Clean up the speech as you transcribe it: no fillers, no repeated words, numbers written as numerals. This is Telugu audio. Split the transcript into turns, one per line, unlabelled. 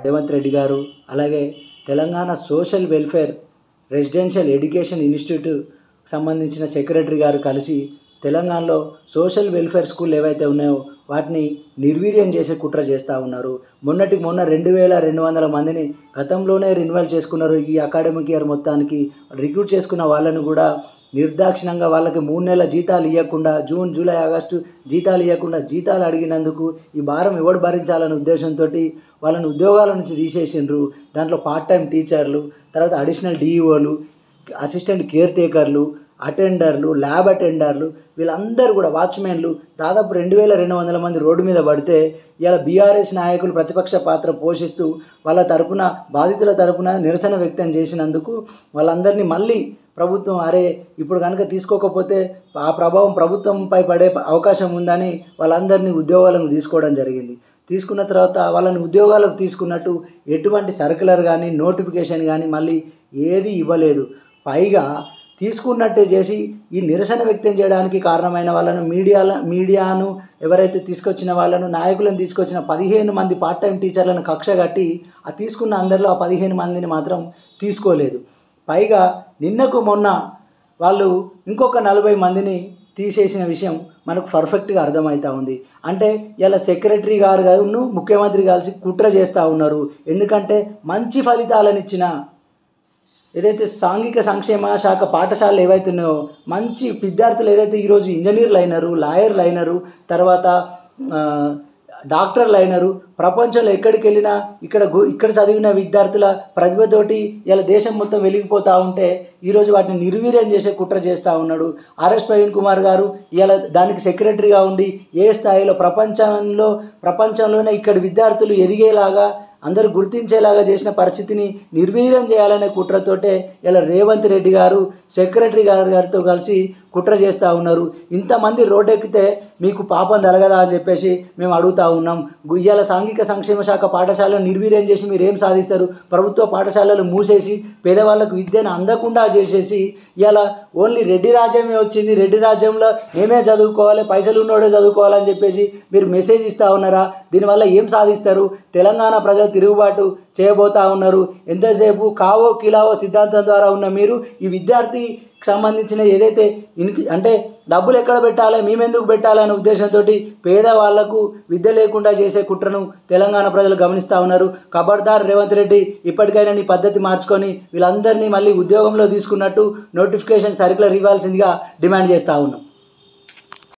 రేవంత్ రెడ్డి గారు, అలాగే Telangana social welfare residential education institute సంబంధించిన సెక్రటరీ గారు కలిసి తెలంగాణలో సోషల్ వెల్ఫేర్ స్కూల్ ఏవైతే ఉన్నాయో వాటిని నిర్వీర్యం చేసే కుట్ర చేస్తూ ఉన్నారు. మొన్నటికి మొన్న 2200 మందిని గతంలోనే రెన్యువల్ చేసుకున్నారు. ఈ అకాడమిక్ ఇయర్ మొత్తానికి రిక్రూట్ చేసుకున్న వాళ్ళను కూడా నిర్దాక్షిణంగా వాళ్ళకి 3 నెలల జీతాలు ఇవ్వకుండా, జూన్, జూలై, ఆగస్టు జీతాలు ఇవ్వకుండా జీతాలు అడిగినందుకు ఈ భారం ఎవడు భరించాలనే ఉద్దేశంతో వాళ్ళని ఉద్యోగాల నుంచి తీసేసిండ్రు. దాంట్లో పార్ట్ టైం టీచర్లు, తర్వాత అడిషనల్ డిఈఓలు, అసిస్టెంట్ కేర్ టేకర్లు, అటెండర్లు, ల్యాబ్ అటెండర్లు, వీళ్ళందరూ కూడా వాచ్మెన్లు దాదాపు 2200 మంది రోడ్డు మీద పడితే ఇలా బీఆర్ఎస్ నాయకులు ప్రతిపక్ష పాత్ర పోషిస్తూ వాళ్ళ తరపున, బాధితుల తరపున నిరసన వ్యక్తం చేసినందుకు వాళ్ళందరినీ మళ్ళీ ప్రభుత్వం ఇప్పుడు కనుక తీసుకోకపోతే ఆ ప్రభావం ప్రభుత్వంపై పడే అవకాశం ఉందని వాళ్ళందరినీ ఉద్యోగాలను తీసుకోవడం జరిగింది. తీసుకున్న తర్వాత వాళ్ళని ఉద్యోగాలకు తీసుకున్నట్టు ఎటువంటి సర్క్యులర్ కానీ నోటిఫికేషన్ కానీ మళ్ళీ ఏది ఇవ్వలేదు. పైగా తీసుకున్నట్టే చేసి ఈ నిరసన వ్యక్తం చేయడానికి కారణమైన వాళ్ళను, మీడియాను ఎవరైతే తీసుకొచ్చిన వాళ్ళను, నాయకులను తీసుకొచ్చిన 15 మంది పార్ట్ టైం టీచర్లను కక్ష కట్టి ఆ తీసుకున్న అందరిలో ఆ 15 మందిని మాత్రం తీసుకోలేదు. పైగా నిన్నకు మొన్న వాళ్ళు ఇంకొక 40 మందిని తీసేసిన విషయం మనకు పర్ఫెక్ట్గా అర్థమవుతూ ఉంది. అంటే ఇలా సెక్రటరీ గారు ముఖ్యమంత్రి కలిసి కుట్ర చేస్తూ ఉన్నారు. ఎందుకంటే మంచి ఫలితాలను ఇచ్చిన ఏదైతే సాంఘిక సంక్షేమ శాఖ పాఠశాలలు ఏవైతే ఉన్నాయో, మంచి విద్యార్థులు ఏదైతే ఈరోజు ఇంజనీర్లు అయినారు, లాయర్లు అయినారు, తర్వాత డాక్టర్లు అయినారు, ప్రపంచంలో ఎక్కడికి వెళ్ళినా ఇక్కడ చదివిన విద్యార్థుల ప్రతిభతోటి ఇలా దేశం మొత్తం వెలిగిపోతూ ఉంటే ఈరోజు వాటిని నిర్వీర్యం చేసే కుట్ర చేస్తూ ఉన్నాడు. ఆర్ఎస్ ప్రవీణ్ కుమార్ గారు ఇలా దానికి సెక్రటరీగా ఉండి ఏ స్థాయిలో ప్రపంచంలోనే ఇక్కడ విద్యార్థులు ఎదిగేలాగా, అందరూ గుర్తించేలాగా చేసిన పరిస్థితిని నిర్వీర్యం చేయాలనే కుట్రతోటే ఇలా రేవంత్ రెడ్డి గారు సెక్రటరీ గారితో కలిసి కుట్ర చేస్తూ ఉన్నారు. ఇంతమంది రోడ్డెక్కితే మీకు పాపం తలగదా అని చెప్పేసి మేము అడుగుతూ ఉన్నాం. ఇవాళ సాంఘిక సంక్షేమ శాఖ పాఠశాలను నిర్వీర్యం చేసి మీరు ఏం సాధిస్తారు? ప్రభుత్వ పాఠశాలలు మూసేసి పేదవాళ్ళకు విద్యను అందకుండా చేసేసి ఇవాళ ఓన్లీ రెడ్డి రాజ్యమే వచ్చింది, రెడ్డి రాజ్యంలో మేమే చదువుకోవాలి, పైసలు ఉన్నోడే చదువుకోవాలని చెప్పేసి మీరు మెసేజ్ ఇస్తూ ఉన్నారా? దీనివల్ల ఏం సాధిస్తారు? తెలంగాణ ప్రజలు తిరుగుబాటు చేయబోతూ ఉన్నారు. ఎంతసేపు కావో కిలావో సిద్ధాంతం ద్వారా ఉన్న మీరు ఈ విద్యార్థికి సంబంధించిన ఏదైతే అంటే డబ్బులు ఎక్కడ పెట్టాలి, మేమెందుకు పెట్టాలి అనే ఉద్దేశంతో పేదవాళ్లకు విద్య లేకుండా చేసే కుట్రను తెలంగాణ ప్రజలు గమనిస్తూ ఉన్నారు. ఖబర్దార్ రేవంత్ రెడ్డి, ఇప్పటికైనా నీ పద్ధతి మార్చుకొని వీళ్ళందరినీ మళ్ళీ ఉద్యోగంలో తీసుకున్నట్టు నోటిఫికేషన్ సర్క్యులర్ ఇవ్వాల్సిందిగా డిమాండ్ చేస్తూ ఉన్నాం.